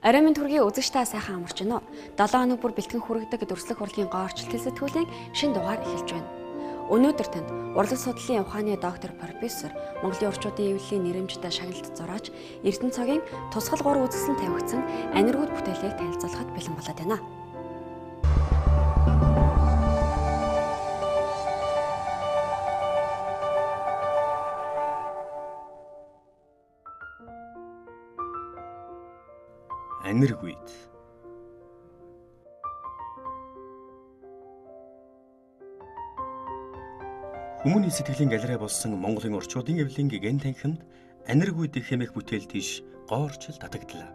Аримын төргийн үзэгч та сайхан амарч байна уу? 7 хоног бүр бэлтгэн хүргэдэг дүрслэх урлагийн гоорчлол сэтгүүлийн шинэ дугаар эхэлж байна. Өнөөдөр танд урлаг судлалын ухааны доктор профессор, Монголын орчуудын эвлэлийн нэрэмжтэй шагналт зураач Эрдэнэ цагийн тусгал 3 үзэсгэлэн тавигдсан аниргууд бүтээлийг танилцуулахад бэлэн болоод байна. Аниргууд. Хүмүүний сэтгэлийн галерей болсон Монголын орчуудын эвлэлийн ген танхимд аниргууд хэмээх бүтээл тийш гоорчл татагдлаа.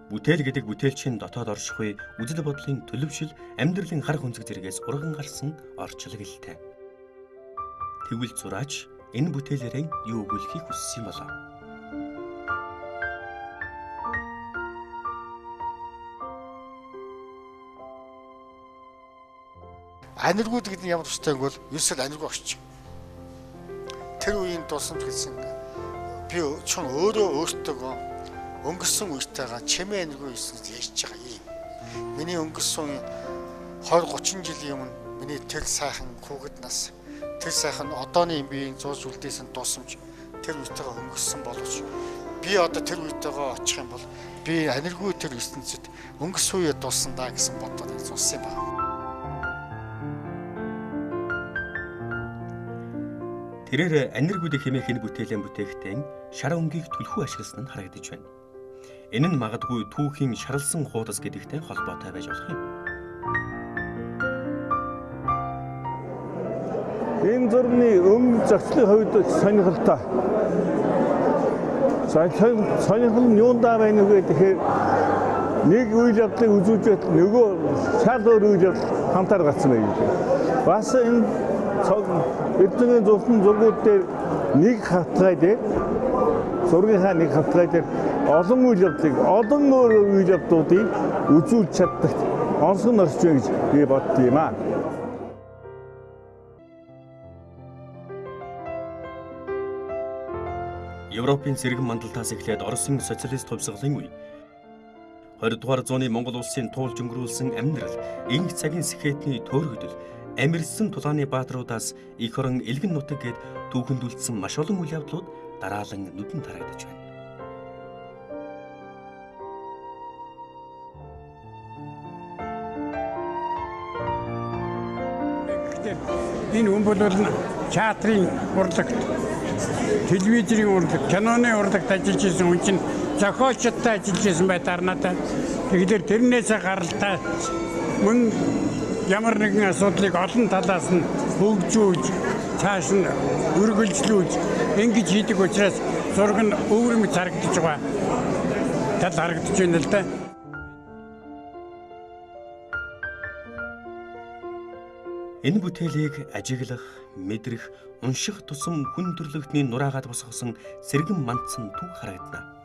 Бүтээл гэдэг бүтээлчийн дотоод оршихуй үзэл бодлын төлөвшил амьдралын хар хүнзэг зэрэгээс урган гарсан орчлог илтэй. Тэгвэл зураач энэ бүтээлээрээ юу өгүүлэхийг хүссэн юм болоо. Аниргууд гэдэг нь ямар төстэй бол ерөөсөө аниргуу очиж. Тэр үеийн тусамж гэсэн би чон өөрөө өөртөө өнгөрсөн үетэйгээ чимээ аниргуу хийсэн ярьж байгаа юм. Миний өнгөрсөн 20-30 жилийн өмнө миний тэр сайхан хүүхэд нас, тэр сайхан одооны биеийн зууж үлдээсэн тусамж тэр үетэйгээ өнгөрсөн боловч би одоо тэр үетэйгээ очих юм бол би аниргуу тэр ертөнцид өнгөрсөн үеэ дуусан даа гэсэн бодоод сонссон юм байна. Тэрээр аниргууд хэмээх энэ бүтээлийн бүтээхтэн шар өнгийг түлхүү ашигласан нь харагдаж байна. Энэ нь магадгүй түүхийн шаралсан хуудас гэдэгтэй холбоотой байж болох юм. Энэ зурны өнгө зохицлын хувьд сонирхолтой. Сонирхол нь юундаа байна вэ гэхээр нэг үйл явдлыг үзүүлж нөгөө шал өөр үйл явдал хамтаар гарсан байх. Бас энэ Эрдэнэ зурсан зургууд дээр нэг хавтгай дээр зургийнхаа нэг хавтгай дээр олон үйл явдлыг олон өөр үйл явдлуудыг үзүүлж чаддаг онцгой орч байна гэж би бодд юм аа. Европын цэрэг мандалтаас эхлээд Оросын социалист хувьсгалын үе 20 дугаар зууны Монгол улсын туулж өнгөрүүлсэн амьдрал, инх цагийн сэхэтний төөрөгдөл, амирсан тулааны баатруудаас их орон элгэн нутаг гээд түүхэнд үлдсэн маш олон үйл явдлууд дараалан нүдэнд харагдаж байна. Энэ хүн бол театрын урлагт, телевизийн урлаг, киноны урлагт ажиллаж байсан хүн чинь зохиолчтой ажиллаж байсан байдлаар надад тэгэхээр тэрнээсээ гаралтай мөн ямар нэгэн асуудлыг олон талаас нь хөгжүүлж, цааш нь үргэлжлүүлж ингэж хийдэг учраас зураг нь өвөрмөц харагдаж байгаа. Тал харагдаж байна л да. Энэ бүтээлийг ажиглах, мэдрэх, унших тусам хүн төрлөختний нураагаад босгосон сэргэн мандсан түүх харагдана.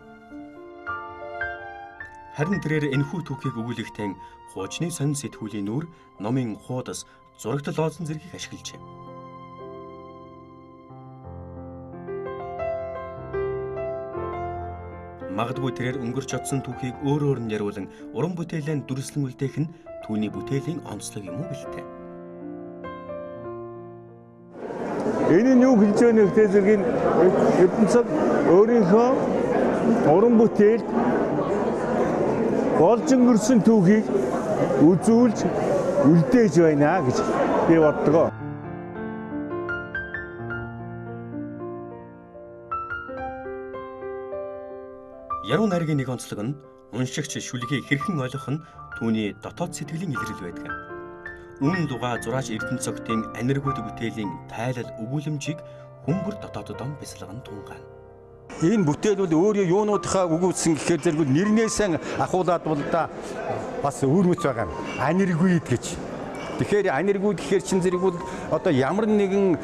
Харин тэрээр энэхүү түүхийг өгүүлэхдээ хуучны сонин сэтгүүлийн нүур номын хуудас зурагтал оосон зэргийг ашиглажээ. Магадгүй тэрээр өнгөрч одсон түүхийг өөрөөр нь яриулан уран бүтээлээ дүрслэн үлдээх нь түүний бүтээлийн онцлог юм уу гэлтэй. Энэ нь юу хэлж байгаа нөхцөл зэргийн Эрдэнэ цаг өөрийнхөө уран бүтээлд болж өнгөрсөн түүхийг үзүүлж үлдээж байна гэж би боддог. Яруу найргийн нэг онцлог нь уншигч шүлгийг хэрхэн ойлгох нь түүний дотоод сэтгэлийн илрэл байдаг. Үнэн дугаа зураач Эрдэнэ цогтын аниргууд бүтээлийн тайлал өгүүлэмжийг хүмүүр дотоодод бясалган тунгаана. Энэ бүтээл бол өөрөө юунуудынхаа өгүүлсэн гэхээр зэрэг нэрнээсээ ахуулаад бол да бас өөрмөц байгаа юм. Аниргууд гэж. Тэгэхээр аниргууд гэхээр чин зэрэг бол одоо ямар нэгэн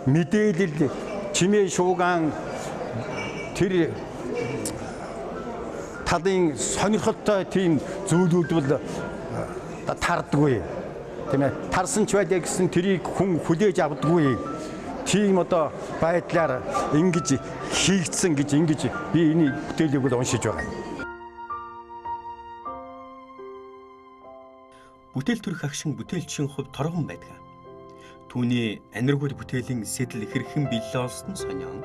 мэдээлэл чимээ шуугаан тэр талын сонирхолтой тийм зүйлүүд бол тардаггүй. Тийм ээ. Тарсан ч байлаа гэсэн тэрийг хүн хүлээж авдаггүй. Тийм одоо байдлаар ингэж хийгдсэн гэж ингэж би энэ бүтээлийг бол уншиж байгаа юм. бүтээл төрөх агшин бүтээлчийн хувь торгон байдаг. Түүний аниргуул бүтээлийн сэтэл хэрхэн бэлээ олсон сонион.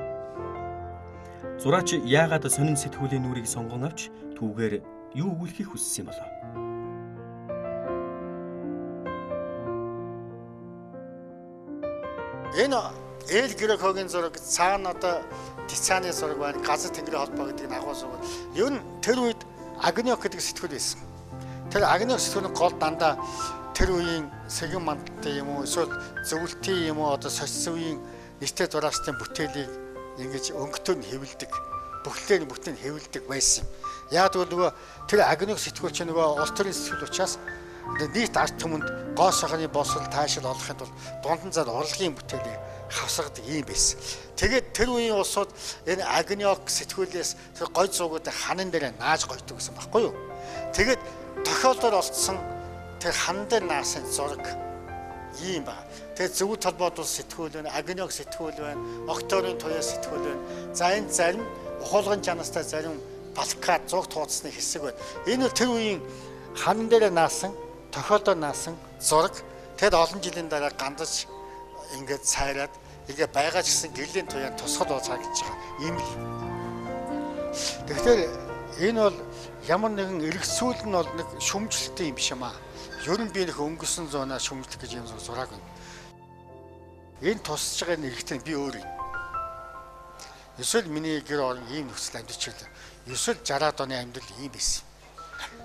Зураач яагаад сонин сэтгүүлийн нүрийг сонгон авч түүгээр юу өгүүлэхийг хүссэн юм болов? Энэ Эл Грекогийн зураг цаана одоо Тицаны зураг байна. Газар тэнгэрийн холбоо гэдэг нь агуу зураг. Ер нь тэр үед Агниок гэдэг сэтгүүл байсан. Тэр Агниок сэтгүүлийн гол дандаа тэр үеийн сэгэн мандалтай юм уу эсвэл зөвлөлтийн юм уу одоо сошиализм үеийн нэртэй зураачдын бүтээлийг ингэж өнгөтөө нь хэвлэдэг. Бүхлээр бүтээн хэвлэдэг байсан юм. Яг тэгвэл нөгөө тэр Агниок сэтгүүл чинь нөгөө улс төрийн сэтгүүл учраас нийт ард түмэнд гоо шахны босол таашаал олохын тулд дундан зар урлагийн бүтээлийг хавсгадаг юм байсан. Тэгээд тэр үеийн улсууд энэ Агниок сэтгүүлээс тэр гой зуугуудыг ханан дээр нааж гойдог гэсэн баггүй юу? Тэгээд тохиолдол олцсон тэр хан дээр наасан зураг ийм байна. Тэгээд зөвхөн толгойд бол сэтгүүл байна, Агниок сэтгүүл байна, Окторын туяа сэтгүүл байна. За энэ зарим ухуулгын жанастай зарим балкад зураг тууцсны хэсэг байна. Энэ бол тэр үеийн хан дээр наасан, тохиолдол наасан зураг. Тэгэд олон жилийн дараа гандаж ингээд цайраад ингээ байгаа ч гэсэн гэрлийн туяа тусгал бол цаагч байгаа юм л. Тэгэхээр энэ бол ямар нэгэн эргэцүүл нь бол нэг шүмжлэлтэй юм биш юм аа. Ер нь би нэг өнгөрсөн зуунаа шүмжлэх гэж юм зураг байна. Энэ тусаж байгаа нэрхтэн би өөр юм. Эсвэл миний гэр орон ийм нөхцөл амьдарч байлаа. Эсвэл 60-аад оны амьдрал ийм байсан.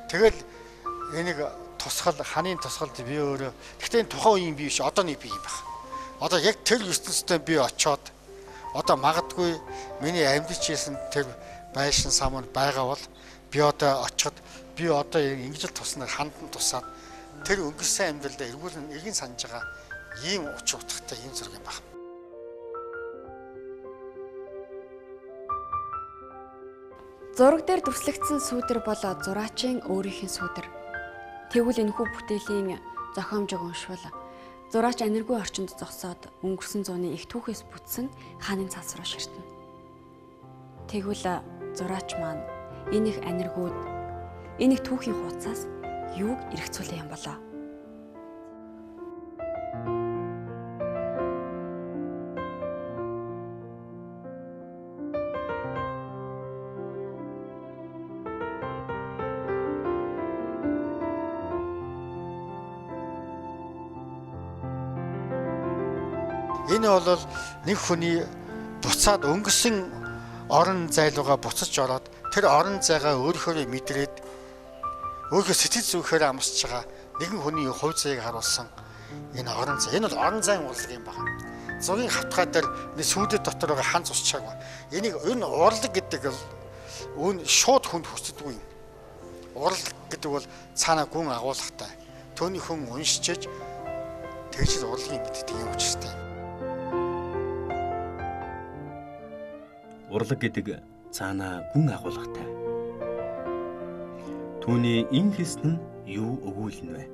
Тэгэл энийг тусгал ханын тусгалд би өөрөө. Гэхдээ энэ тухайн үеийн би биш одооний би юм байна. Одоо яг тэр ертөнцийн би очоод одоо магадгүй миний амьдарч ийсэн тэр байшин самуун байгаа бол би одоо очоод би одоо ингэж л туснаар хандан тусаад тэр өнгөрсөн амьдралдаа эргүүлэн санаж байгаа ийм уч утгатай ийм зураг юм байна. Зураг дээр дүрслэгдсэн сүүдэр бол зураачийн өөрийнх нь сүүдэр. Тэгвэл энэхүү бүтээлийн зохиомжийг уншвал зураач аниргүй орчинд зогсоод өнгөрсөн зууны их түүхээс бүтсэн хааны цаас руу ширтэнэ. Тэгвэл зураач маань энэ их аниргууд энэ их түүхийн хуудасаас юуг эргцүүлэх юм болоо? Энэ бол нэг хүний буцаад өнгөрсөн орон зайлууга буцаж ороод тэр орон зайгаа өөрөөрөө мэдрээд өөрийнхөө сэтгэл зүгхээр амсж байгаа нэгэн хүний хувь заяаг харуулсан энэ орон зай. Энэ бол орон зайн урлаг юм байна. Зургийн хавтгай дээр сүүдэд дотор байгаа хан цусчааг ба. Энийг энэ урлаг гэдэг бол өн шууд хүнд хүсдэггүй юм. Урлаг гэдэг бол цаанаа гүн агуулгатай. Төвний хүн уншиж тэгж урлагийн мэддэг юм учраас. Урлаг гэдэг цаанаа гүн агуулгатай. Түүний ин хийсэн нь юу өгүүлнэ вэ?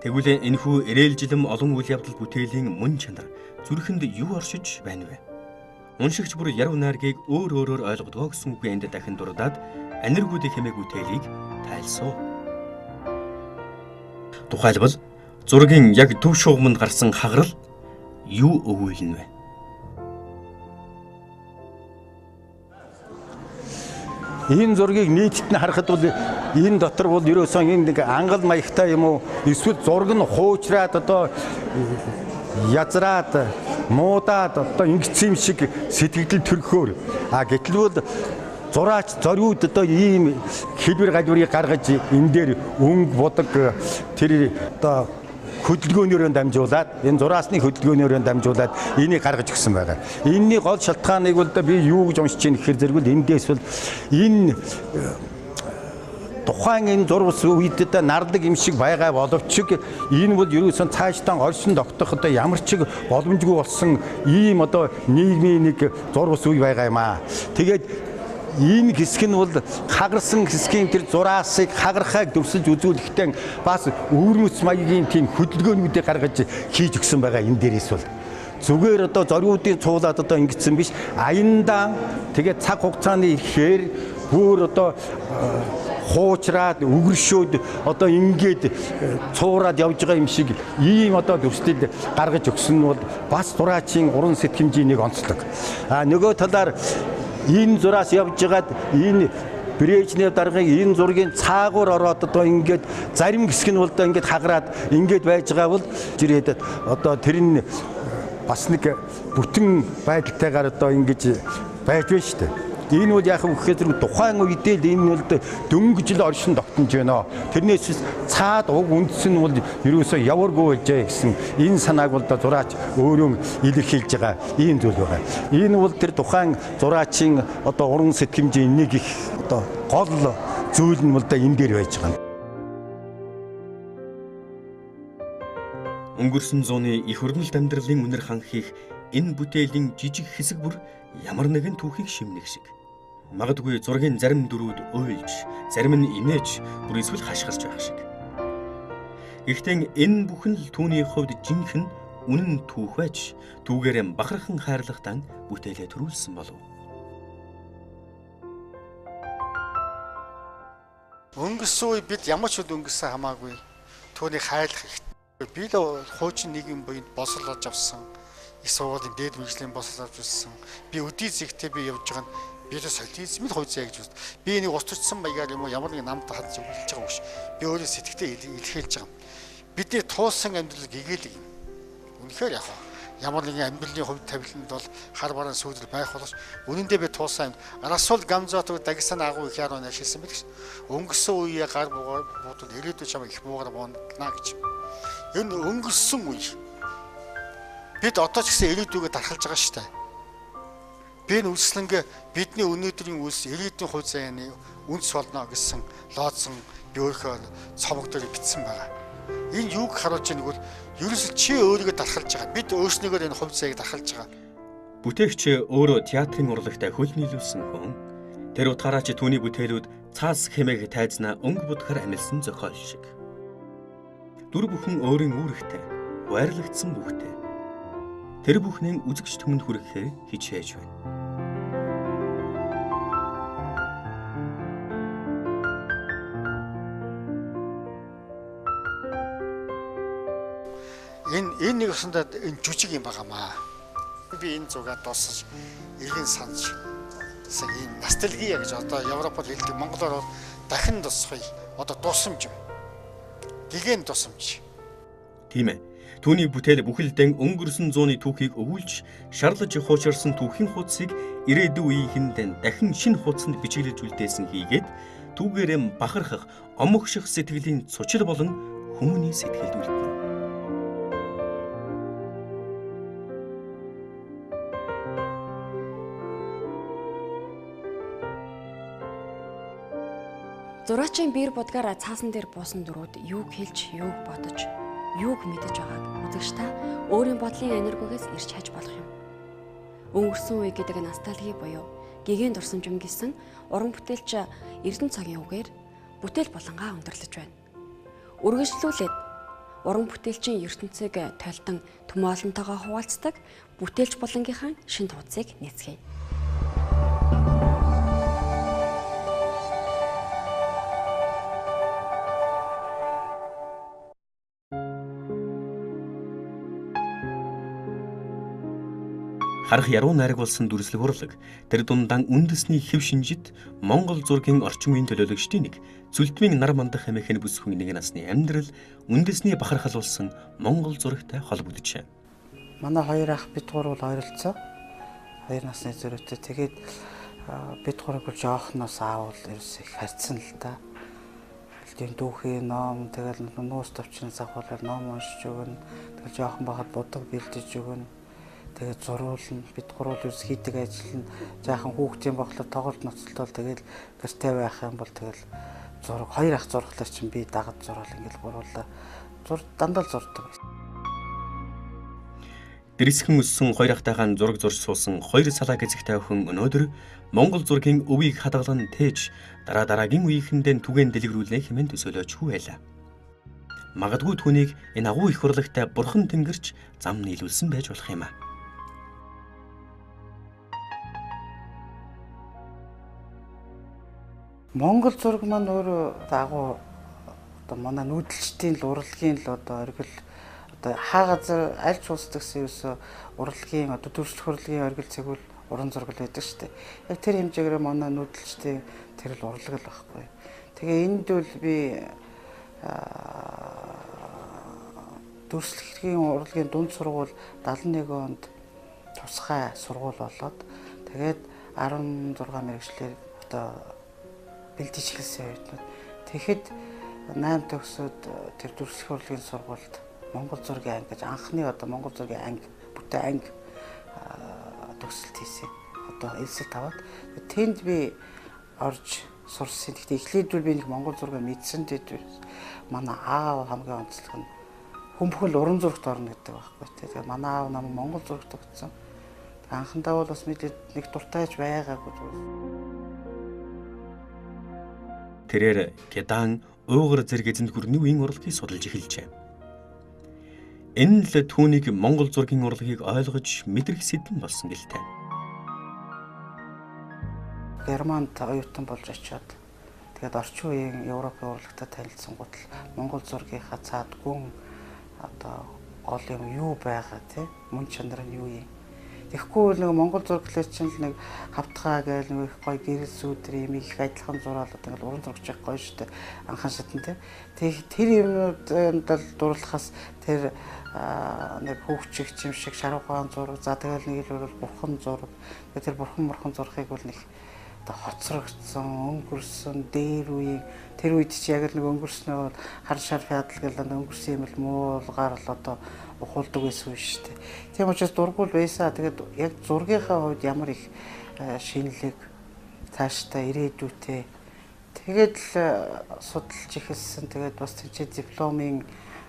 Тэгвэл энэхүү эрээлжилэм олон үйл явдал бүтээлийн мөн чанар зүрхэнд юу оршиж байна вэ? Уншигч бүр яруу найргийг өөр өөрөөр ойлгодгоо гэсэн үгүй энд дахин дурдаад аниргуудын хэмээг бүтээлийг тайлсуу. Тухайлбал зургийн яг төв шугамд гарсан хагарал юу өгүүлнэ вэ? Энэ зургийг нийтэд нь харахад бол энэ дотор бол ерөөсөн энэ нэг ангал маягтай юм уу эсвэл зураг нь хуучраад одоо язраад муудаад одоо ингэсэн юм шиг сэтгэл төрхөөр гэтэл бол зураач зориуд одоо ийм хэлбэр галбирыг гаргаж энэ дээр өнгө бодог тэр одоо хөдөлгөөнөөрөө дамжуулаад энэ зураасны хөдөлгөөнөөрөө дамжуулаад энийг гаргаж өгсөн байгаа. Энийний гол шалтгааныг бол би юу гэж уншиж байна гэхээр зэрэгэл эндээс бол энэ тухайн энэ зурвас үед нардаг юм шиг байгаа боловч энэ бол ерөөсөн цаашдаа оршин тогтох одоо ямар ч боломжгүй болсон ийм одоо нийгмийн нэг зурвас үе байгаа юм аа. Тэгээд энэ хэсэг нь бол хагарсан хэсгийн тэр зураасыг хагархайг дүрсэлж үзүүлэхдээ бас өвөрмөц маягийн тийм хөдөлгөөнүүдийг гаргаж хийж өгсөн байгаа энэ дээрээс бол зүгээр одоо зориудыг цуулаад одоо ингэсэн биш аяндаа тэгээд цаг хугацааны ихээр бүр одоо хуучраад өгөршөөд одоо ингээд цуураад явж байгаа юм шиг ийм одоо төсөл гаргаж өгсөн нь бол бас зураачийн уран сэтгэмжийн нэг онцлог. Нөгөө талаар энэ зураас явж байгаад энэ Брежнев даргын энэ зургийн цаагуур ороод одоо ингээд зарим хэсэг нь бол одоо ингээд хагараад ингээд байж байгаа бол жирээд одоо тэр нь бас нэг бүтэн байдалтайгаар одоо ингэж байж байна шүү дээ. Энэ бол яг гэхээр тухайн үедээ л энэ бол дөнгөжл оршин тогтнож байна. Тэрнээс цаад уг үндэс нь бол ерөөсөө яваргүй байжээ гэсэн энэ санааг бол зураач өөрөө илэрхийлж байгаа ийм зүйл байгаа. Энэ бол тэр тухайн зураачийн одоо уран сэтгэмжийн нэг их одоо гол зүйл нь бол энэ дээр байж байгаа. Өнгөрсөн зууны их өрнөлт амьдралын үнэр ханхих энэ бүтээлийн жижиг хэсэг бүр ямар нэгэн түүхийг шимнэх шиг. Магадгүй зургийн зарим дөрүүд уйлж, зарим нь инээж, бүр эсвэл хашгирч байх шиг. Гэхдээ энэ бүхэн л түүний хувьд жинхэнэ үнэн түүх байж, түүгээрээ бахархан хайрлагатан бүтээлээ төрүүлсэн болов. Өнгөрсөн үе бид ямар ч үд өнгөрсөн хамаагүй түүнийг хайрлах хэрэгтэй. Би л хуучин нийгэм буйнд босолж авсан. Их сургуулийн дээд мэргэжлийн босолж авсан. Би өдий зэгтээ би явж байгаа нь би л социализм л хувьцаа гэж байна. Би энийг устөрчсан маягаар юм уу ямар нэг намд хадж хэлж байгаа юм биш. Би өөрөө сэтгэхдээ илэрхийлж байгаа юм. Бидний туулсан амьдрал гэгээлэг юм. Үнэхээр яг ямар нэгэн амьдралын хувь тавиланд бол хар бараан сүйдэл байх боловч үнэндээ би туулсан Расул Гамзатов Дагестан агуу их яруу нэшилсэн байдаг ш. Өнгөрсөн үеэ гар буудал ирээдүйд чамайг их буугаар боонна гэж. Энэ өнгөрсөн үе. Бид одоо ч гэсэн ирээдүйгээ дархалж байгаа шүү дээ. Би энэ үйлслэнгээ бидний өнөөдрийн үйлс ирээдүйн хувь заяаны үндэс болно гэсэн лоодсон би өөрийнхөө цомог дээр бичсэн байгаа. Энэ юуг харуулж байгааг бол ерөөсөө чи өөрийгөө дархалж байгаа. Бид өөрснийгөө энэ хувь заяаг дархалж байгаа. Бүтээгч өөрөө театрын урлагтай хөл нийлүүлсэн хүн. Тэр утгаараа ч түүний бүтээлүүд цаас хэмээх тайзнаа өнгө будахаар амилсан зохиол шиг. Дүр бүхэн өөрийн үүрэгтэй, байрлагдсан бүхтэй. Тэр бүхнээ үзэгч түмэнд хүрэхээр хичээж байна. Энэ нэг өсөндөө энэ жүжиг юм байгаамаа. Би энэ зугаа дуусаж иргэн санаж энэ ностальгия гэж одоо Европод хэлдэг монголоор дахин тусахыг одоо дусамж юм. Гэгэн тусамж. Тийм ээ. Түүний бүтээл бүхэлдэн өнгөрсөн зууны түүхийг өвүүлж, шарлаж хуучирсан түүхийн хуудсыг ирээдүйн үеийнхэнд дахин шинэ хуудсанд бичиглэж үлдээсэн хийгээд түүгээрээ бахархах, омогших сэтгэлийн цучил болон хүмүүний сэтгэлд үлдэнэ. Зураачийн биер будгаараа цаасан дээр буусан дөрүүд юуг хэлж, юуг бодож, юуг мэдэж байгааг үзэгч та өөрийн бодлын энергиогоос ирж хаж болох юм. Өнгөрсөн үе гэдэг ностальги буюу гэгэн дурсамж гэсэн уран бүтээлч Эрдэнэ цагийн үгээр бүтээл болонгаа өндөрлөж байна. Үргэлжлүүлээд уран бүтээлчийн ертөнцийг тойлтон төмөөлөнтэйгээ хуваалцдаг бүтээлч болонгийнхаа шинэ хуудсыг нэцгээе. Харах яруу найраг болсон дүрслэг урлаг тэр дундаан үндэсний хэв шинжид Монгол зургийн орчин үеийн төлөөлөгчдийн нэг Зүлдмийн нар мандах хэмээх бүсгүй нэг насны амьдрал үндэсний бахархал болсон Монгол зурагтай холбогдож байна. Манай хоёр ах бид гурав ойролцоо 2 насны зөрүүтэй. Тэгээд бид гурав бол жоохноос аавал ерөөс их хайцсан л да. Тийм дүүхий ном тэгэл нуус төвчнээс ахуулаад ном уншиж өгнө. Тэгэл жоохон бахад будаг бэлдэж өгнө. Тэгээд зуруулна. Бид гурав ерөөс хийдэг ажил нь жаахан хүүхдийн болохоор тоглолт ноцтолтол тэгэл гэртэй байх юм бол тэгэл зураг хоёр ах зурглаар чинь би дагад зураал ингээл гуруулаа. Дандаа л зурдаг. Дэрэсхэн өссөн хоёр ахтайхан зураг зурж суусан хоёр салаа гэзэгтэй охин өнөөдөр Монгол зургийн өвийг хадгалан тээж дараагийн үеийнхэндээ түгээн дэлгэрүүлнэ хэмээн төсөөлөж байлаа. Магадгүй түүнийг энэ агуу их урлагтай бурхан тэнгэрч зам нийлүүлсэн байж болох юм аа. Монгол зураг маань өөрөө дагуу одоо манай нүүдэлчдийн л урлагийн л одоо оргил одоо хаа газар аль ч улс төгсөн ерөөсө урлагийн одоо төрөлх урлагийн оргил цэгүүл уран зураг л байдаг шүү дээ. Яг тэр хэмжээгээр манай нүүдэлчдийн тэр л урлаг л байхгүй. Тэгээ энд бол би төрөлх хэргийн урлагийн дунд сургууль 71 онд тусгай сургууль болоод тэгээд 16 мэрэгчлэр одоо бэлтгэжлсэн үед тэгэхэд 8 төгсөөд тэр төрөлх урлагийн сургуульд Монгол зургийн анги гэж анхны одоо Монгол зургийн анги бүтэн анги төгсөлт хийсэн. Одоо элсэлт аваад тэнд би орж сурсан. Гэхдээ эхлээд би нэг Монгол зургийг мэдсэн дээр манай аав хамгийн онцлог нь хүн бүхэн уран зурагт орно гэдэг байхгүй. Тэгээ манай аав намайг Монгол зурагт өгсөн. Анхандаа бол бас мэдээд нэг дуртайж байгаагүй. Тэрээр Гедан уугар зэрэг эзэнт гүрний үеийн урлагийг судалж эхэлжээ. Энэ л түүнийг Монгол зургийн урлагийг ойлгож мэдрэх сэдэн болсон гэлтэй. Германд оюутан болж очиод тэгээд орчин үеийн Европын урлагтай танилцсан гутал Монгол зургийнхаа цаад гүн одоо гол юм юу байгаа тий мөн чанар нь юу юм. Тэгэхгүй нэг Монгол зурглаач чинь нэг хавтгаа гээл нэг их гоё гэрэл сүдэр юм их адилхан зураалаад ингээл уран зурагч гоё шүү дээ анхан шатан тий. Тэр юмнууд дурлахаас тэр нэг хөвчих юм шиг шаруухан зураг за тэгэл нэг л бол бурхан зураг тэр бурхан зурхыг бол нэг хоцрогдсон, өнгөрсөн, дээр үеийн тэр үед чи яг л нэг өнгөрснөө хар шар фядал гэл өнгөрсөн юм л муулгаар л одоо ухуулдаг байсан шүү дээ. Тийм учраас дургуул байсаа тэгээд яг зургийнхаа хувьд ямар их шинэлэг цаашдаа ирээдүйтэй тэгээд л судалж эхэлсэн. Тэгээд бас тийч дипломын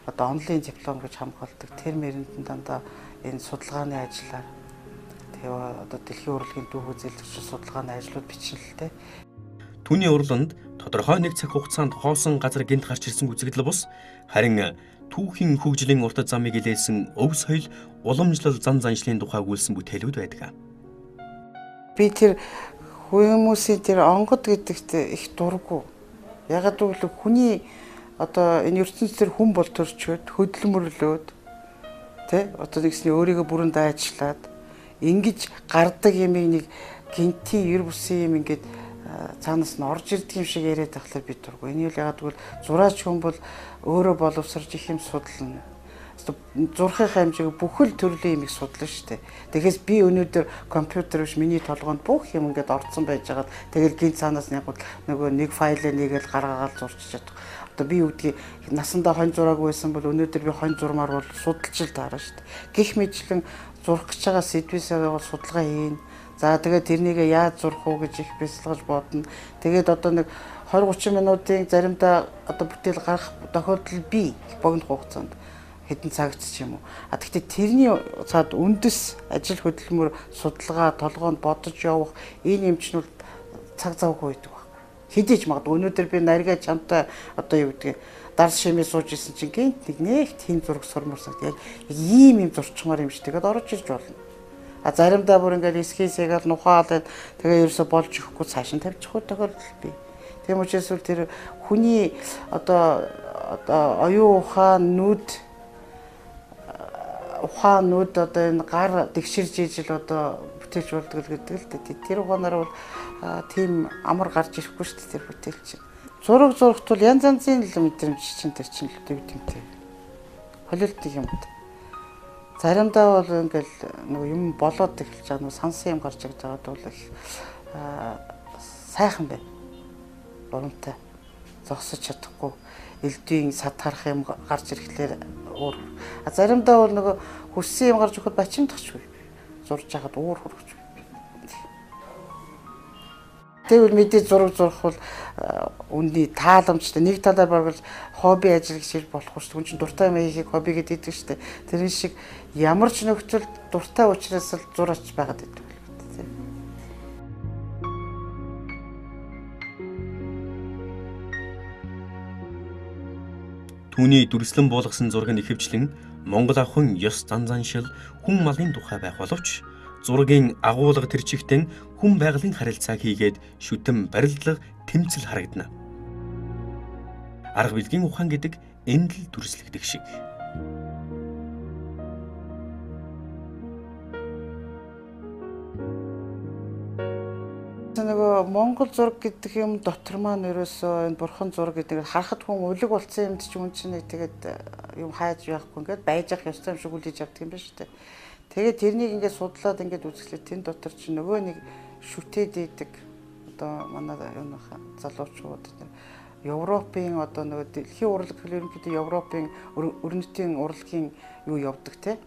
одоо онлайн диплом гэж хамгаалдаг тэр мэрэнд дандаа энэ судалгааны ажлаар одоо дэлхийн урлагийн дүүх үзүүлэгч судалгааны ажлууд бичнэ л дээ. Түүний урланд тодорхой нэг цаг хугацаанд хоосон газар гинт гарч ирсэн үзэгдэл бус харин түүхийн хөгжлийн урт замыг илээсэн өв соёл уламжлал зан заншлын тухай өгүүлсэн бүтээлүүд байдаг. Би тэр хүмүүсийн тэр онгод гэдэгт их дургу. Ягаад гэвэл хүний одоо энэ ертөнцийн хүн бол төрчөөд хөдөлмөрлөөд тэ одоо нэгсний өөрийгөө бүрэн дайчлаад ингэж гардаг юмыг нэг гинтийн ер бусын юм ингээд цаанаас нь орж ирдэг юм шиг яриад тахлаа би дургу. Энэ юу ягаад гэвэл зураач хүн бол өөрөө боловсрж их юм судална. Зурхийнхаа хэмжээг бүхэл төрлийн юмыг судлаа шүү дээ. Тэгэхээс би өнөөдөр компьютер биш миний толгойд бүх юм ингээд орцсон байж байгаад тэгэл гинт цаанаас нь яг нөгөө нэг файлаа нэгээл гаргаагаад зурчих чадах. Одоо би юу гэдгийг насандаа хонь зураагүй байсан бол өнөөдөр би хонь зурмаар бол судалж л таарна шүү дээ. Гэх мэтлэн зурх гэж байгаа сэдвээсээ бол судалгаа хийн. За тэгээд тэрнийг яаж зурх уу гэж их бясалгаж бодно. Тэгээд одоо нэг 20-30 минутын заримдаа одоо бүтээл гарах тохиолдол би богино хугацаанд хэдэн цагт ч юм уу. Гэхдээ тэрний цаад үндэс ажил хөдөлмөр судалгаа толгоонд бодож явах энэ юмчнууд цаг завгүй байдаг баг. Хэдийч магадгүй өнөөдөр би наргаа чамтай одоо юу гэдгийг дарс шимээ сууж исэн чинь гинт нэг тийм зураг сурмарсагт яг ийм юм зурчмаар юм шиг тэгээд орж ирж болно. А заримдаа бүр ингээд эсхийсэгээл нухаалаад тэгээ ерөөсө болж ихгүй цааш нь тавьчих уу тохиолдол бий. Тийм учраас тэр хүний одоо оюун ухаанууд одоо энэ гар тэгширж ижил одоо бүтээлч болдог л гэдэг л дээ. Тэр ухаанаар бол тийм амар гарч ирэхгүй шүү дээ тэр бүтээл чинь. Зураг зурхт бол янз янзын л мэдрэмж чинь тэр чинь л үүдэмтэй. Холилддаг юм. Заримдаа бол ингээл нэг юм болоод эхэлж байгаа нэг сансан юм гарч ирж байгаа бол сайхан байна. Урамтай. Зогсож чадахгүй элдвийн сад харах юм гарч ирэхлээр уур. Заримдаа бол нэг хүссэн юм гарч өгөхөд бачимдахчгүй. Зурж хахад уур хөргөж. Тэгвэл мэдээ зураг зурх бол үнний тааламжтай нэг талаар бараг хобби ажил гэж болох шүү дээ. Хүн чинь дуртай юм хийхийг хобби гэдэг шүү дээ. Тэрэн шиг ямар ч нөхцөл дуртай учраас л зураач байгаад байдаг. Түүний дүрслэн буулгасан зураг нь ихэвчлэн Монгол ахын ёс зан заншил хүн малын тухай байх боловч зургийн агуулга тэрчигтэн хүн байгалийн харилцааг хийгээд шүтэн барилдлага тэмцэл харагдана. Арга билгийн ухаан гэдэг энд л дүрслэгдэх шиг. Нөгөө Монгол зураг гэдэг юм дотор маань ерөөсөө энэ бурхан зураг гэдэг харахад хүн өвлөг болсон юмд ч юм чинь тэгээд юм хайж явахгүй ингээд байж ах ёстой юм шиг үлээж авдаг юм байна шүү дээ. Тэгээд тэрнийг ингээд судлаад ингээд үзэхлээр тэн дотор чи нөгөө нэг шүтээд идэг одоо манай юуныхаа залуучууд Европын одоо нөгөө дэлхийн урлаг ерөнхийдөө Европын өрнөтийн урлагийн юу явдаг те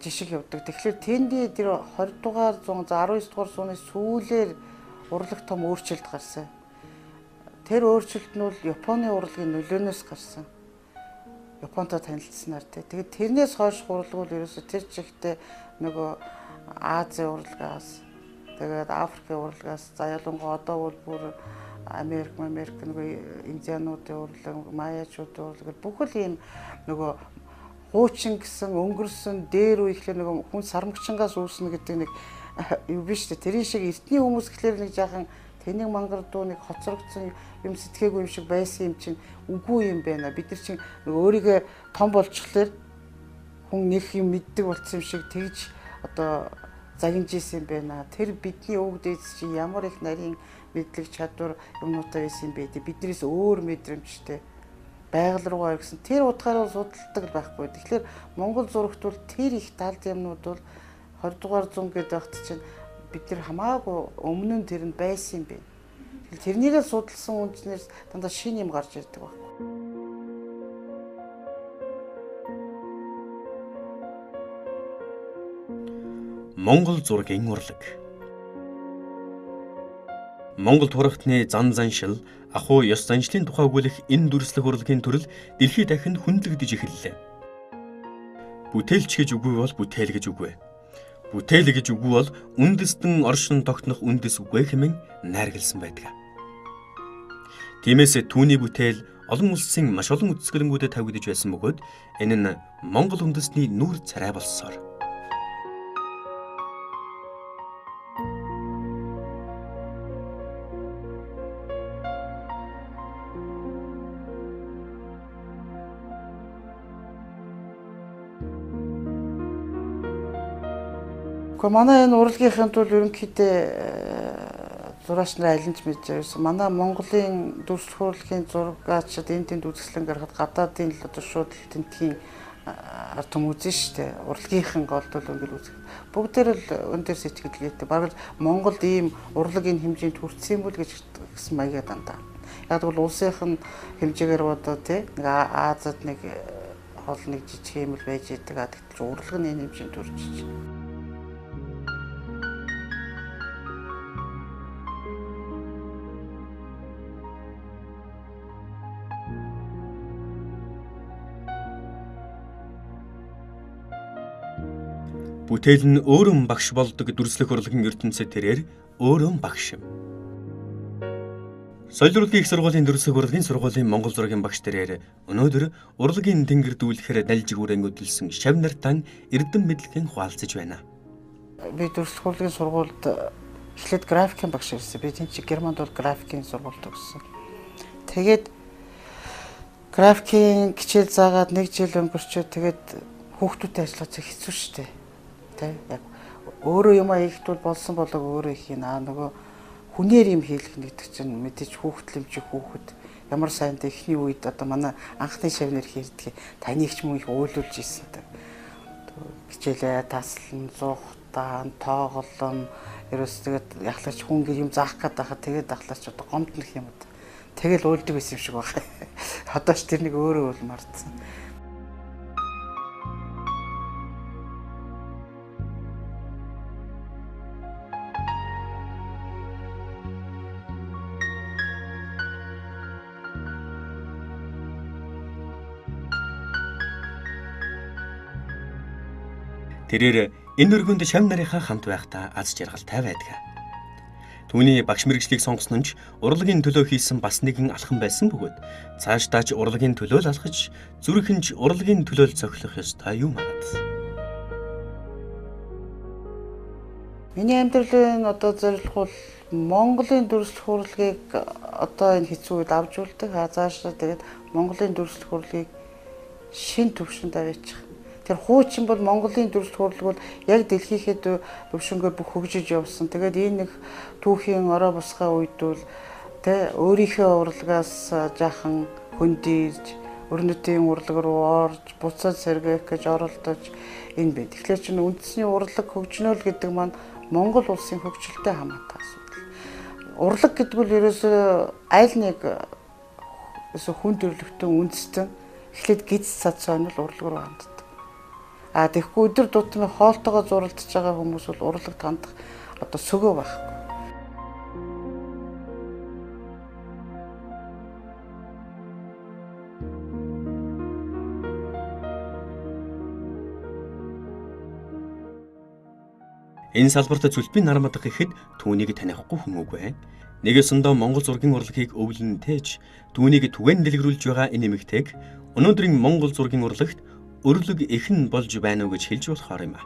жишг явдаг. Тэгэхээр тэндээ тэр 20 дугаар зуун 19 дугаар зууны сүүлээр урлаг том өөрчлөлт гарсан. Тэр өөрчлөлт нь бол Японы урлагийн нөлөөнөөс гарсан. Японтой танилцсанаар тий. Тэгээд тэрнээс хойш урлаг бол ерөөсө тэр чигтээ нөгөө Азийн урлагаас тэгээд Африкийн урлагаас за ялангуяа одоо бол бүр Америк нөгөө индиануудын урлаг, маяачуудын урлаг бүхэл ийм нөгөө хуучин гэсэн өнгөрсөн дээр үе ихлээр нэг хүн сармагчингаас үүснэ гэдэг нэг юу биш үү? Тэрийн шиг эртний хүмүүс гэхлээр нэг жаахан тэнэг мангардуу нэг хоцрогдсон юм сэтгэгээгүй юм шиг байсан юм чинь үгүй юм байна. Бид нар чинь нэг өөрийгөө том болчихлоор хүн нэг юм мэддэг болсон юм шиг тэгж одоо загинжсэн юм байна. Тэр бидний өвөг дээдс чинь ямар их нарийн мэдлэг чадвар юмнуудаа байсан юм бэ? Биднээс өөр мэдрэмжтэй байгаль руугаа гэсэн тэр утгаараа судалдаг байхгүй. Тэгэхээр Монгол зурагт бол тэр их талд юмнууд бол 20 дугаар зуун гэдэг багт чинь бид нар хамаагүй өмнө нь тэр нь байсан юм байна. Тэрнийгээ судалсан үндэснээс дандаа шинэ юм гарч ирдэг байхгүй. Монгол зургийн урлаг. Монгол турхтны зан заншил, ахуй ёс заншлын тухай өгүүлэх энэ дүрслэх урлагийн төрөл дэлхийд дахинд хүндлэгдэж эхэллээ. Бүтээлч гэж үгүй бол бүтээл гэж үгүй. Бүтээл гэж үгүй бол үндэстэн оршин тогтнох үндэс үгүй хэмээн найргалсан байдаг. Тиймээс түүний бүтээл олон улсын маш олон үзэсгэлэнгүүдэд тавигдж байсан бөгөөд энэ нь Монгол үндэстний нүүр царай болсоор. Гэхдээ манай энэ урлагийнхын тул ерөнхийдөө зураач нар алинч мэдж байсан. Манай Монголын дүрслэх урлагийн зургаач энд тэнд үзэсгэлэн гаргахад гадаадын л одоо шууд тентхийн ард түмэн үзэн штэ. Урлагийнхан голдол өнгөл үзэх. Бүгдээр л өн дээр сэтгэлгээтэй. Бараг Монголд ийм урлагийн хэмжээнд хүрсэн юм бол гэж гэсэн маягаар дандаа. Яг бол улсынх нь хэмжээгээр одоо тий нэг Азад нэг хол нэг жижиг юм л байж байгаа. Тэгтэл урлаг нь энэ хэмжээнд хүрчиж. Бүтээл нь өөрөө багш болдог дүрслэх урлагийн ертөнцид тэрээр өөрөө багш юм. Соёл урлагийн их сургуулийн дүрслэх урлагийн сургуулийн Монгол зургийн багш тэрээр өнөөдөр урлагийн тэнгэр дүүлэхээр налжигүүрэн өдөлсөн шав нартан эрдэм мэдлэгийн хуваалцаж байна. Би дүрслэх урлагийн сургуульд эхлээд графикийн багш ирсэн. Би тэнцээ Германд бол графикийн сургуульд төгссөн. Тэгээд графикийн хичээл заагаад 1 жил өнгөрчөө тэгээд хүүхдүүдтэй ажиллаж хэцүү шттэ. Яг өөрөө юм хийхэд бол болсон болоог өөрөө их наа нөгөө хүнээр юм хийх гэдэг чинь мэдээж хүүхдлэмжих хүүхэд ямар сайнтай эхний үед одоо манай анхны шавнэр хийдэг таны их юм их уйлуулж ийсэн та. Хичээлээ таслан зуухтаа тоглоом ерөөс тэгээд яхлагч хүн гэр юм заах гээд байхад тэгээд ахлагч одоо гомднох юм уу. Тэгэл уйлдаг байсан юм шиг байна. Одоо ч тэрнийг өөрөө бол мартсан. Тэрээр энэ өргөнд шав нарынхаа хамт байхдаа аз жаргалтай байдаг. Түүний багш мэргэжлийг сонгосон нь урлагийн төлөө хийсэн бас нэгэн алхам байсан бөгөөд цаашдаач урлагийн төлөө л алхаж зүрхэнж урлагийн төлөө цохилох ёстой юм аа. Миний амьдралын одоо зорилго бол Монголын дүрслэх урлагийг одоо энэ хэцүү үед авч үлдэх. Цаашаа тэгээд Монголын дүрслэх урлагийг шин түвшинд аваачих. Тэр хуучин бол Монголын дүрслэх урлаг бол яг дэлхийхэд төвшөнгөөр бүх хөгжиж явсан. Тэгээд энэ нэг түүхийн ороо босгоо үед бол тэ өөрийнхөө урлагаас жаахан хөндийж өрнөдийн урлаг руу орж буцаад сэргээх гэж оролдож энэ бэ. Тэгэхээр чинь үндэсний урлаг хөгжнөл гэдэг маань Монгол улсын хөгжилтэй хамаатай асуудал. Урлаг гэдэг нь ерөөсөө аль нэг хүн төрлөختөн үндэстэн эхлээд гиз цад сонил урлаг руу ханддаг. Тэгэхгүй өдөр тутмын хоолтойгоо зуралдаж байгаа хүмүүс бол урлагт хандах одоо сөгөө байхгүй. Энэ салбарт зүлбийн нарамдах гэхэд түүнийг танихгүй хүн үгүй. Нэгэсэндээ Монгол зургийн урлагийг өвлөн тээж түүнийг түгээн дэлгэрүүлж байгаа энэ эмэгтэйг өнөөдрийн Монгол зургийн урлагт өрлөг эхэн болж байна уу гэж хэлж болохоор юм а.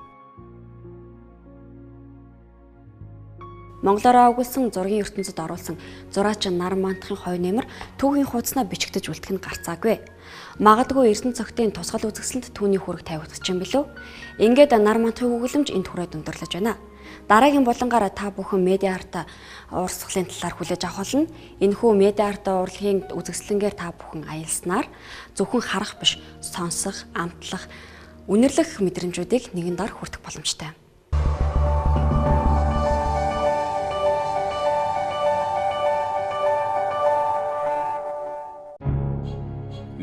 Монголоор өгүүлсэн зургийн ертөнцид оруулсан зураач Нармантахын хой нэмэр түүхийн хуудаснаа бичигдэж үлдэх нь гарцаагүй. Магадгүй Эрдэнэ цогтын тусгал үзэсгэлэнт түүний хүрэг тавигдчих юм билүү? Ингээд Нармантахын өгүүлэмж энд хүрээд өндөрлөж байна. Дараагийн булангаар та бүхэн медиа арт урсгалын талаар хүлээж авах болно. Энэхүү медиа арт урлагийн үзэсгэлэнгээр та бүхэн аялснаар зөвхөн харах биш, сонсох, амтлах, үнэрлэх мэдрэмжүүдийг нэгэн дор хүртэх боломжтой.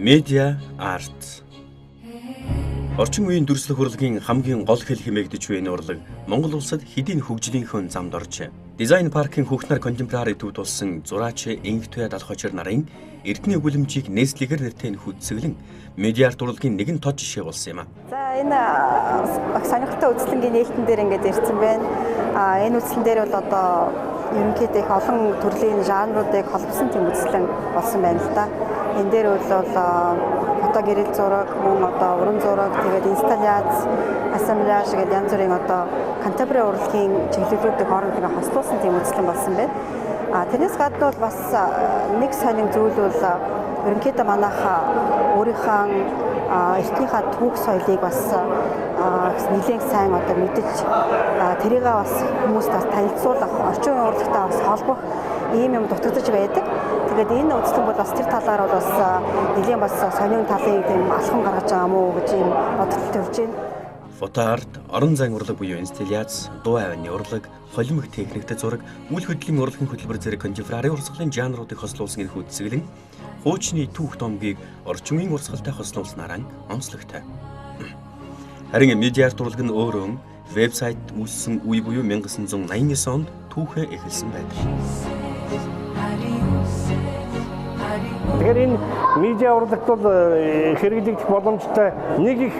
Медиа арт. Орчин үеийн дүрслэх урлагийн хамгийн гол хэл хэмээгдэж буй энэ урлаг Монгол улсад хэдийн хөгжлийнхөө замд орж, дизайн паркын хүүхнэр контемпорари төвд болсон зураач Инхтуя Далхочир нарын Эрдэнэ өгүүлэмжийг нээслэгээр нэртэй хүчсэглэн медиа арт урлагийн нэгэн тод жишээ болсон юм а. За энэ сонирхолтой үзлэнгийн нээлтэн дээр ингээд ирсэн байна. Энэ үзлэн дээр бол одоо ерөнхийдөө их олон төрлийн жанруудыг холбосон тийм үзлэн болсон байна л да. Энэ дээр бол фото гэрэл зураг, мөн одоо уран зураг, тэгээд инсталляц, ассамбляж гэдэг янз бүрийн одоо контемпорари урлагийн чиглэлүүдийг хоорондоо хослуулсан тийм үзлэн болсон байна. Тэрнээс гадна бол бас нэг сонин зүйл бол ерөнхийдөө манайх өөрийнхөө эртнийхээ түүх соёлыг бас нэлээд сайн одоо мэдж тэрийг бас хүмүүст бас танилцуулах, орчин үеийн урлагтай бас холбох ийм юм дутагдж байдаг. Тэгээд энэ үзлэн бол бас тэр талаар бол бас нэлээд бас сонин талын тийм алхам гаргаж байгаа мó гэж ийм бодолтой төрж байна. Фото арт, орон зайн урлаг буюу инсталляц, дуу авины урлаг, холимог техниктэй зураг, үйл хөдлөлийн урлагийн хөтөлбөр зэрэг контемпорари урсгалын жанруудыг хослуулсан эрх үзэсгэлэн хуучны түүх домгийг орчин үеийн урсгалтай хослуулснараа онцлогтой. Харин медиа арт урлаг нь өөрөө вебсайт үүссэн үе буюу 1989 онд түүхээ эхэлсэн байдаг. Тэгэхээр энэ медиа урлагт бол хэрэглэгдэх боломжтой нэг их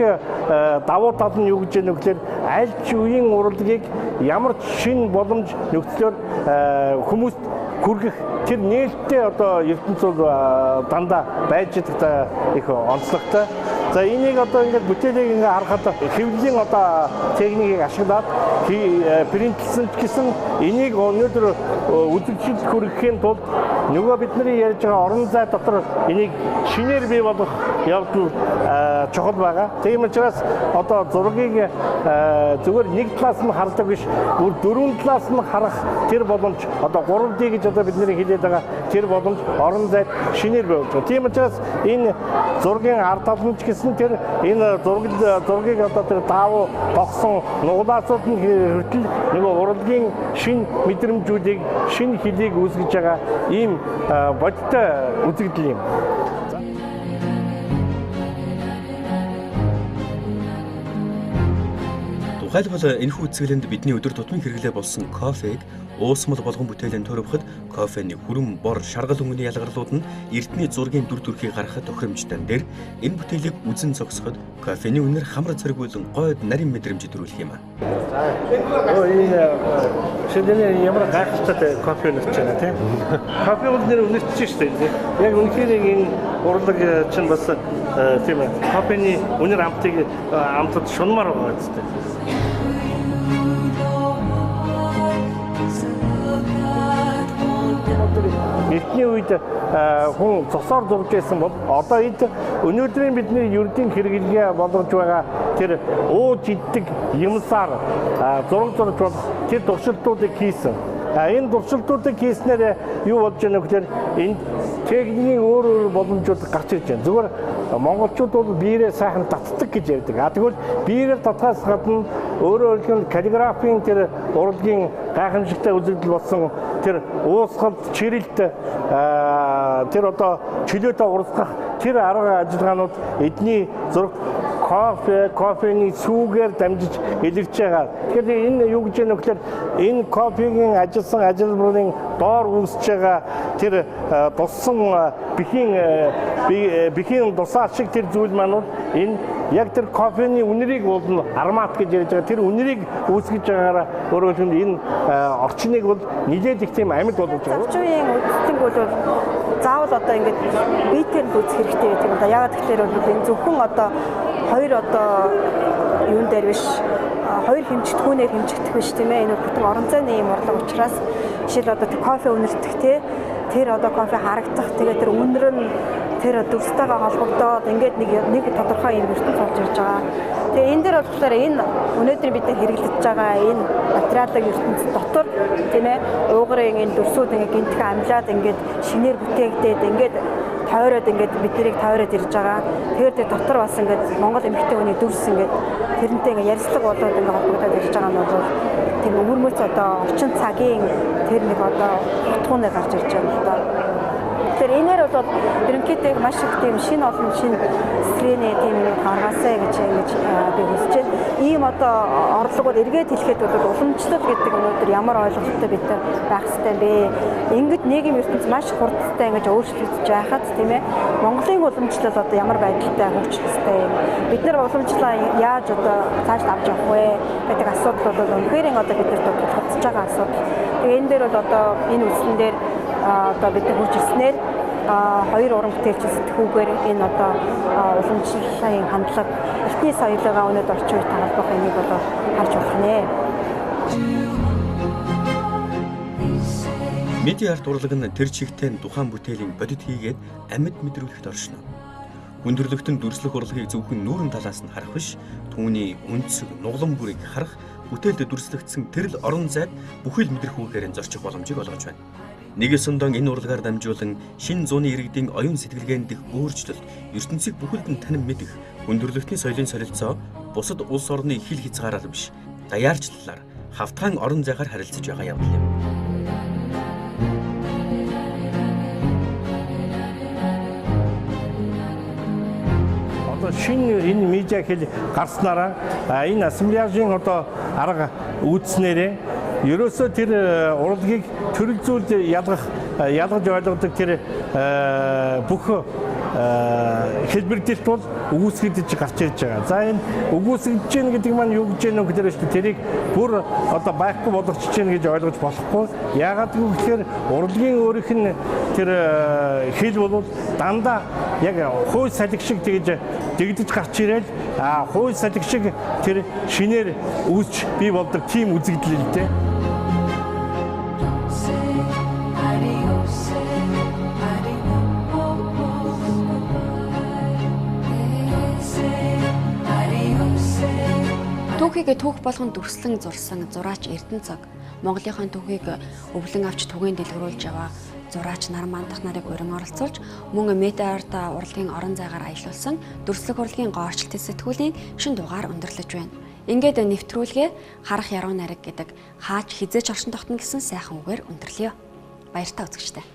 давуу тал нь юу гэж байна вэ гэхээр аль ч үеийн урлагийг ямар ч шинэ боломж нөхцлөөр хүмүүст хүргэх тэр нээлттэй одоо ертөнцийн дандаа байж байгаа их онцлогтой. За энийг одоо ингээд бүтээлийг ингээд харахад хэвлэлийн одоо техникийг ашиглаад принтлсэн ч гэсэн энийг өнөөдөр үзэгчд хүргэхийн тулд нөгөө бидний ярьж байгаа орон зай дотор энийг шинээр бий болгох явдал чухал байгаа. Тийм учраас одоо зургийг зөвхөн нэг талаас нь хардаг биш, бүр дөрвөн талаас нь харах тэр боломж одоо 3D гэж одоо бидний хэлээд байгаа тэр боломж орон зайд шинээр бий болгох. Тийм учраас энэ зургийн ард талд ч гэсэн тэр энэ зургийг одоо тэр даавуу тогсон нуглаасууд нь хүртэл нөгөө урлагийн шин мэдрэмжүүдийг, шин хэлийг үүсгэж байгаа ийм бодтой үзэгдэл юм. Тухайлбал энэхүү үзэсгэлэнд бидний өдөр тутмын хэрэглээ болсон кофег уусмал болгон бүтээлийн төрөвхөд кофений хүрэн бор шаргал өнгөний ялгарлууд нь эрдэнэ зургийн дүр төрхийг гаргахад тохиромжтой дээр энэ бүтээлийг үзэн зогсоход кофений үнэр хамар зэрэгүүлэн гойд нарийн мэдрэмж төрүүлэх юм а. Энэ шилдэлээ ямар гайхалтай кофе нэрч байна тийм. Кофе үнээр үнэрч шүү дээ. Яг үнэхээр энэ урлаг чинь бас тийм ээ. Кофений үнэр амтыг амтад шунмаар байгаа гэдэг. эртний үед хүн цосоор зурж байсан бол одоо эд өнөөдрийн бидний ердийн хэрэглэгээ болгож байгаа тэр ууж иддэг юмсаар зураг зурж бол тэр туршилтуудыг хийсэн. Энэ туршилтуудыг хийснээр юу болж байна вэ гэхээр энэ техникийн өөр боломжууд гарч ирж байна. Зүгээр монголчууд бол биеэрээ сайхан татдаг гэж ярьдаг. Тэгвэл биеэрээ татхаас гадна өөрөө хэлбэл каллиграфийн тэр урлагийн гайхамшигтай үзэгдэл болсон тэр уусгалт, чирэлт тэр одоо чөлөөтэй урсгах тэр арга ажиллагаанууд эдний зураг кофений сүүгээр дамжиж илэрч байгаа. Тэгэхээр энэ юу гэж байна вэ гэхээр энэ кофегийн ажилласан ажилбарын доор үүсэж байгаа тэр туссан бэхийн дусаа шиг тэр зүйл маань энэ яг тэр кофений үнэрийг бол аромат гэж ярьж байгаа. Тэр үнэрийг үүсгэж байгаараа өөрөөр хэлбэл энэ орчныг бол нэлээд их тийм амьд болгож байгаа. Орчин үеийн үдцэнг бол заавал одоо ингээд биетээр үүсгэх хэрэгтэй гэдэг юм да. Яагаад гэхээр бол энэ зөвхөн одоо хоёр одоо юун дээр биш хоёр хэмжигдэхүүнээр хэмжигдэх биш тийм ээ. Энэ бүтэн орон зайны юм урлаг учраас жишээл одоо кофе үнэртэх те тэр одоо кофе харагдах тэгээ тэр үнэр нь тэр дүрстэйгээ холбогдоод ингээд нэг тодорхой юм ертөнц болж ирж байгаа. Тэгээ энэ дээр болохоор энэ өнөөдөр бид хэрэглэж байгаа энэ материалын ертөнц дотор тийм ээ уугарын энэ дүрсүүд ингээд гинтхэн амлаад ингээд шинээр бүтээгдээд ингээд тойроод ингээд биднийг тойроод ирж байгаа. Тэгэхээр тэр дотор бас ингээд Монгол эмэгтэй хүний дүрс ингээд тэрнтэй ингээд ярилцлага болоод ингээд холбогдоод ирж байгаа нь бол тийм өвөрмөц одоо орчин цагийн тэр нэг одоо утгуунаар гарч ирж байгаа юм да. Тэгэхээр энээр бол ерөнхийдөө маш их тийм шинэ олон шинэ сэсгэний тийм гаргаасаа гэж би хүсэж байна. Ийм одоо орлого бол эргээд хэлэхэд бол уламжлал гэдэг өнөөдөр ямар ойлголттой бид байх ёстой бэ? Ингээд нийгэм ертөнц маш хурдтай ингэж өөрчлөгдөж байхад тийм ээ Монголын уламжлал одоо ямар байдалтай хөгжих ёстой юм? Бид нар уламжлалаа яаж одоо цааш авч явах вэ гэдэг асуудал бол үнэхээр одоо бид нарт тулгарч байгаа асуудал. Тэгээ энэ дээр бол одоо энэ үслэн дээр одоо бид нар хурж ирснээр хоёр уран бүтээлч сэтгүүгээр энэ одоо уламжлалын хандлага эртний соёлоо өнөөдөр орчин үеийн холбох энийг бол харж болох нэ. Медиа арт урлаг нь тэр чигтээ тухайн бүтээлийн бодит хийгээд амьд мэдрүүлэхд оршино. Хүндрэлтэн дүрслэх урлагийг зөвхөн нүүрэн талаас нь харах биш, түүний үнцэг, нуглан бүрийг харах, бүтээлд дүрслэгдсэн тэрл орон зайд бүхэл мэдрэх үгээр зорчих боломжийг олгож байна. Нэгэсэндэн энэ урлагаар дамжуулан шинэ зууны иргэдийн оюун сэтгэлгээнд дэх өөрчлөлт, ертөнцийг бүхэлд нь танин мэдэх, хүндрэлтний соёлын солилцоо бусад улс орны хил хязгаараар биш, даяарчлалаар хавтгаан орон зайгаар харилцаж байгаа явдал юм. Шинэ энэ медиа хэл гарснараа энэ ассамблеажийн одоо арга үүснээрээ ерөөсөө тэр урлагийг төрөл зүйлд ялгаж ойлгодог тэр бүх хэлбэрдэлт бол өгөөсгөж гарч ирж байгаа. За энэ өгөөсгөж гин гэдэг маань юу гэж юм гэхээр тэрийг бүр одоо байхгүй болгочих чинь гэж ойлгож болохгүй. Яагаад гэвэл урлагийн өөрийнх нь тэр хэл бол дандаа яг хууль салхи шиг тэгж дэгдэж гарч ирээд хууль салхи шиг тэр шинээр үүсч бий болдог тийм үзэгдэл л дээ. Түүхийгээ түүх болгон дүрслэн зурсан зураач Эрдэнэцог Монголынхон түүхийг өвлөн авч түгээн дэлгэрүүлж яваа зураач Нармандах нарыг урин оролцуулж мөн медиа арт урлагийн орон зайгаар аялуулсан дүрслэх урлагийн гоорчлтын сэтгүүлийн шин дугаар өндөрлөж байна. Ингээд нэвтрүүлгээ харах яруу найраг гэдэг хаач хизээч оршин тогтно гэсэн сайхан үгээр өндөрлөё. Баяртай үзэгчдээ.